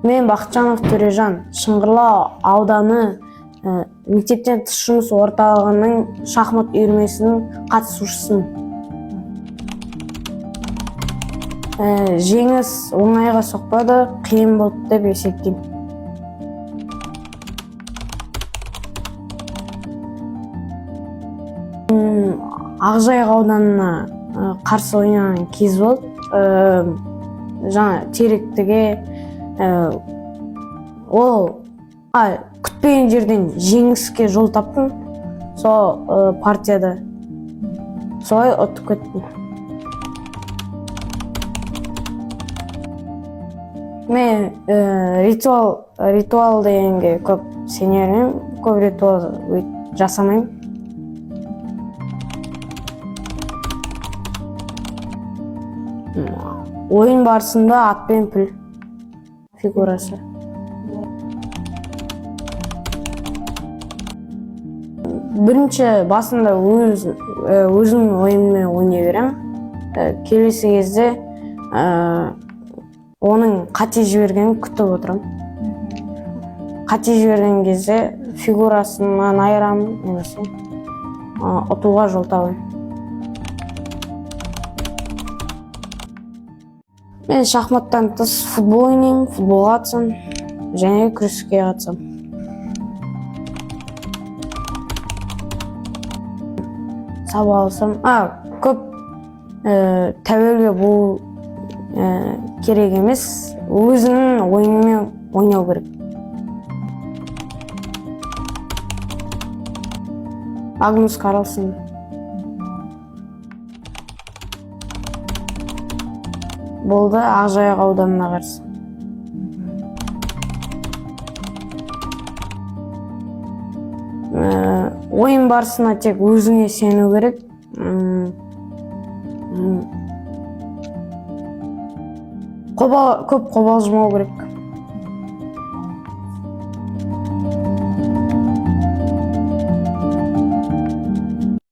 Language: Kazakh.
Мен Бақытжанов Төрежан, Шыңғырлау ауданы мектептен тыс жұмыс орталығының шахмат үйірмесінің қатысушысымын. Жеңіс оңайға соқпады, қиын болды деп есептеймін. Ақжайық ауданына қарсы ойнаған кез болды. Жаңа Теректіге ол күтпеген жерден жеңіске жол таптым. Сол партияда солай ұтып кеттім. Мен ритуал дегенге көп сенемін, көп ритуал жасамаймын. Ойын барысында ат пен піл фигурасы. Бірінші басында өзімнің ойыммен ойнай беремін. Келесі кезде оның қате жібергенін күтіп отырамын. Қате жіберген кезде фигурасынан айырамын, немесе ұтуға жол табамын. Мен шахматтан тыс футбол ойнаймын, футболға қатысам, және күреске қатысам. Сабақ алсам, көп тәуелді болу керек емес, өзінің ойынымен ойнау керек. Магнус Карлсон. Болды Ақжайық ауданына қарсы. Ойын барысына тек өзіңе сену керек. Көп қобалжымау керек.